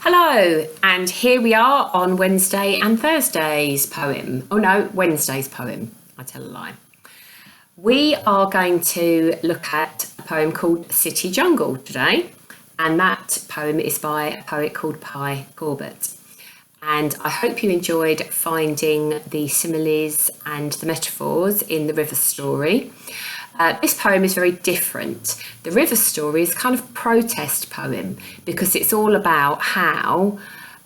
Hello, and here we are on Wednesday and Thursday's poem. Oh no, Wednesday's poem. I tell a lie. We are going to look at a poem called City Jungle today, and that poem is by a poet called Pi Corbett. And I hope you enjoyed finding the similes and the metaphors in the river story. This poem is very different. The river story is kind of a protest poem because it's all about how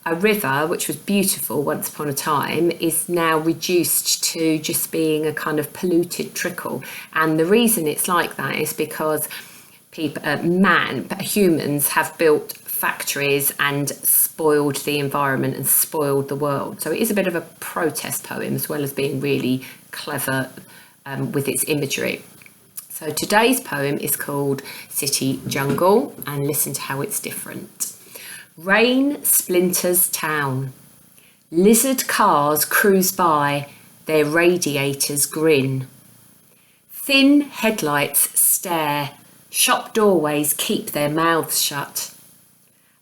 a river, which was beautiful once upon a time, is now reduced to just being a kind of polluted trickle. And the reason it's like that is because humans have built factories and spoiled the environment and spoiled the world. So it is a bit of a protest poem as well as being really clever with its imagery. So today's poem is called City Jungle, and listen to how it's different. Rain splinters town. Lizard cars cruise by, their radiators grin. Thin headlights stare, shop doorways keep their mouths shut.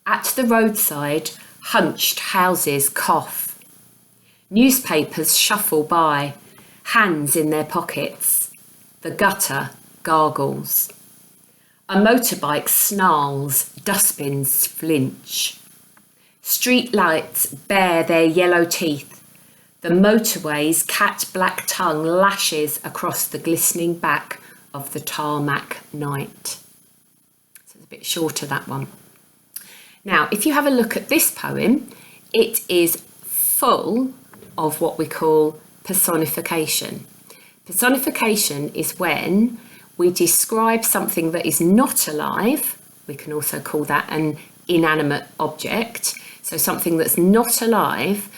At the roadside, hunched houses cough. Newspapers shuffle by, hands in their pockets. The gutter gargles. A motorbike snarls, dustbins flinch. Street lights bare their yellow teeth. The motorway's cat-black tongue lashes across the glistening back of the tarmac night. So it's a bit shorter, that one. Now, if you have a look at this poem, it is full of what we call personification. Personification is when we describe something that is not alive. We can also call that an inanimate object. So something that's not alive,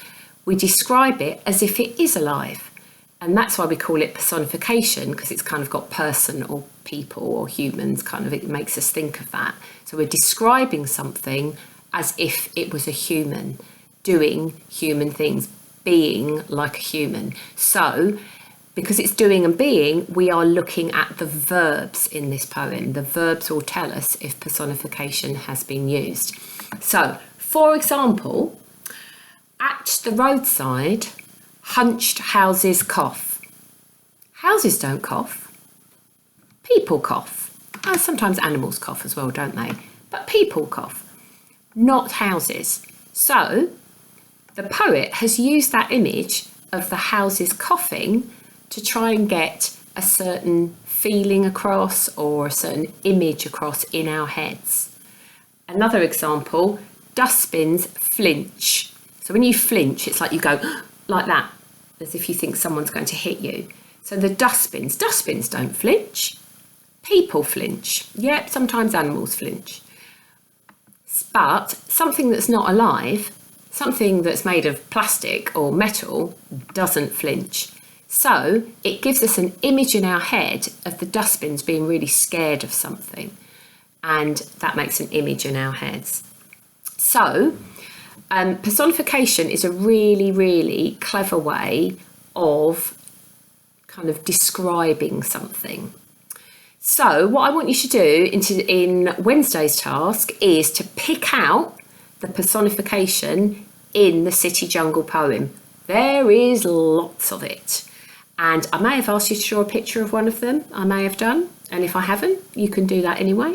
we describe it as if it is alive. And that's why we call it personification, because it's kind of got person or people or humans, kind of, it makes us think of that. So we're describing something as if it was a human, doing human things, being like a human. So because it's doing and being, we are looking at the verbs in this poem. The verbs will tell us if personification has been used. So, for example, at the roadside, hunched houses cough. Houses don't cough. People cough. And sometimes animals cough as well, don't they? But people cough, not houses. So, the poet has used that image of the houses coughing to try and get a certain feeling across or a certain image across in our heads. Another example, dustbins flinch. So when you flinch, it's like you go like that, as if you think someone's going to hit you. So the dustbins don't flinch. People flinch. Yep, sometimes animals flinch. But something that's not alive, something that's made of plastic or metal, doesn't flinch. So it gives us an image in our head of the dustbins being really scared of something, and that makes an image in our heads. So personification is a really, really clever way of kind of describing something. So what I want you to do in Wednesday's task is to pick out the personification in the City Jungle poem. There is lots of it. And I may have asked you to draw a picture of one of them. I may have done. And if I haven't, you can do that anyway.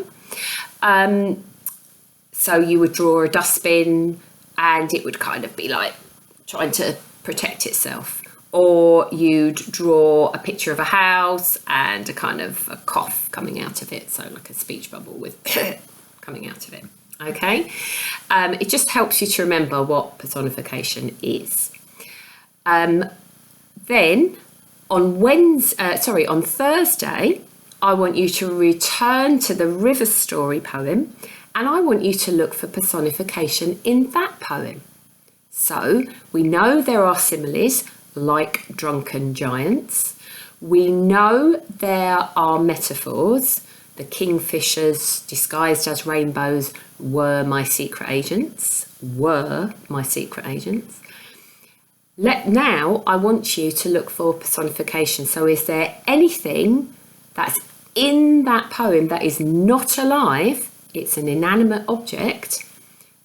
So you would draw a dustbin and it would kind of be like trying to protect itself. Or you'd draw a picture of a house and a kind of a cough coming out of it. So like a speech bubble with coming out of it. Okay. It just helps you to remember what personification is. Then on Thursday, I want you to return to the river story poem, and I want you to look for personification in that poem. So we know there are similes like drunken giants. We know there are metaphors. The kingfishers disguised as rainbows were my secret agents. Now I want you to look for personification. So is there anything that's in that poem that is not alive? It's an inanimate object,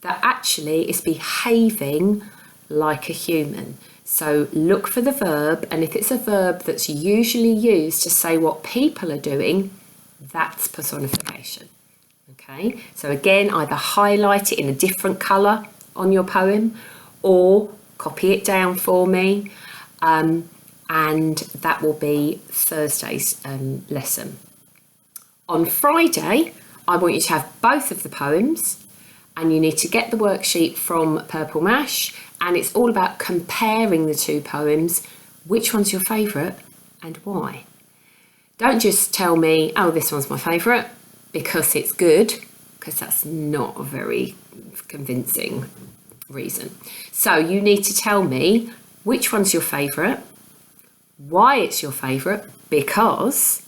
that actually is behaving like a human. So look for the verb, and if it's a verb that's usually used to say what people are doing, that's personification. Okay, so again, either highlight it in a different colour on your poem or copy it down for me, and that will be Thursday's lesson. On Friday, I want you to have both of the poems, and you need to get the worksheet from Purple Mash, and it's all about comparing the two poems. Which one's your favourite and why? Don't just tell me, oh, this one's my favourite because it's good, because that's not a very convincing reason. So you need to tell me which one's your favourite, why it's your favourite, because,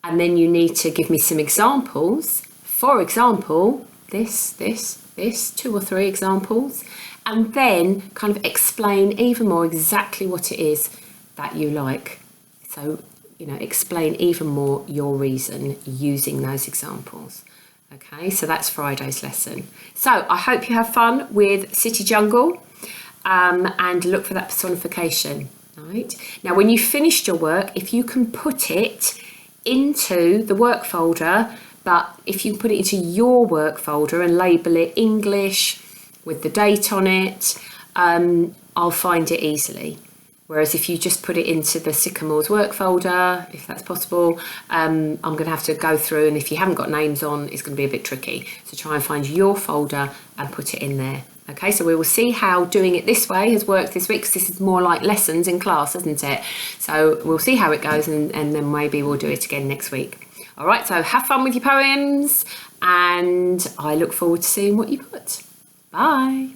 and then you need to give me some examples. For example, this, 2 or 3 examples, and then kind of explain even more exactly what it is that you like. So, explain even more your reason using those examples. Okay, so that's Friday's lesson. So I hope you have fun with City Jungle, and look for that personification. Right. Now, when you finished your work, if you can put it into the work folder, but if you put it into your work folder and label it English with the date on it, I'll find it easily. Whereas if you just put it into the Sycamore's work folder, if that's possible, I'm going to have to go through, and if you haven't got names on, it's going to be a bit tricky. So try and find your folder and put it in there. Okay, so we will see how doing it this way has worked this week, because this is more like lessons in class, isn't it? So we'll see how it goes, and then maybe we'll do it again next week. All right, so have fun with your poems, and I look forward to seeing what you put. Bye.